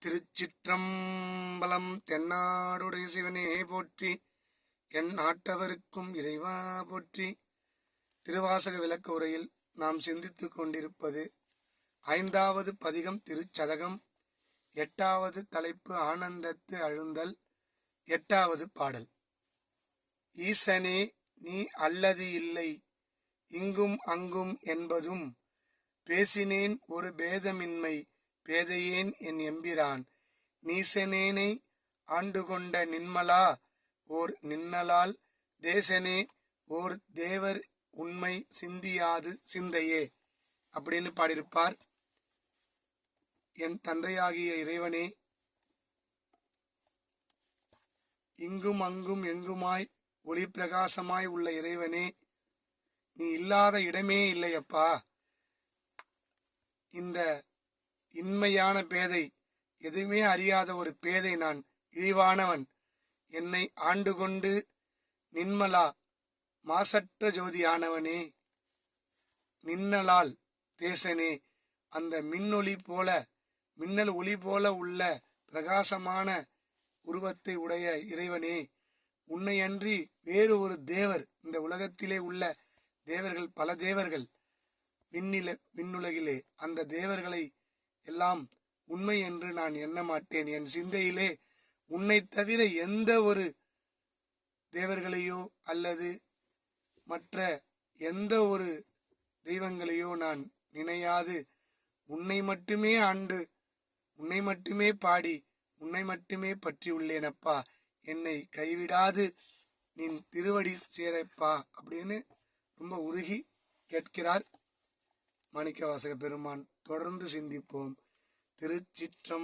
திருச்சிற்றம்பலம். தென்னாடுடைய சிவனே போற்றி, என் நாட்டவருக்கும் இறைவா போற்றி. திருவாசக விளக்க உரையில் நாம் சிந்தித்துக் கொண்டிருப்பது 5வது பதிகம் திருச்சதகம். 8வது தலைப்பு ஆனந்தத்து அழுந்தல். 8வது பாடல். ஈசனே நீ அல்லது இல்லை இங்கும் அங்கும் என்பதும், பேசினேன் ஒரு பேதமின்மை பேதையேன் என் எம்பிரான். நீசனேனை ஆண்டுகொண்ட நின்மலா ஓர் நின்னலால், தேசனே ஓர் தேவர் உண்மை சிந்தியாது சிந்தையே அப்படின்னு பாடியிருப்பார். என் தந்தையாகிய இறைவனே, இங்கும் அங்கும் எங்குமாய் ஒளி பிரகாசமாய் உள்ள இறைவனே, நீ இல்லாத இடமே இல்லையப்பா. இந்த இன்மையான பேதை, எதுவுமே அறியாத ஒரு பேதை நான், இழிவானவன். என்னை ஆண்டு கொண்டு நின்மலா மாசற்ற ஜோதியானவனே, நின்னலால் தேசனே அந்த மின்னொளி போல, மின்னல் ஒளி போல உள்ள பிரகாசமான உருவத்தை உடைய இறைவனே, உன்னையன்றி வேறு ஒரு தேவர், இந்த உலகத்திலே உள்ள தேவர்கள் பல தேவர்கள், விண்ணுலகிலே அந்த தேவர்களை எல்லாம் உண்மை என்று நான் எண்ண மாட்டேன். என் சிந்தையிலே உன்னை தவிர எந்த ஒரு தேவர்களையோ அல்லது மற்ற எந்த ஒரு தெய்வங்களையோ நான் நினையாது உன்னை மட்டுமே ஆண்டு, உன்னை மட்டுமே பாடி, உன்னை மட்டுமே பற்றி உள்ளேனப்பா. என்னை கைவிடாது நின் திருவடி சேரப்பா அப்படின்னு ரொம்ப உருகி கேட்கிறார் மாணிக்கவாசக பெருமான். தொடர்ந்து சிந்திப்போம். திருச்சிற்றம்பலம்.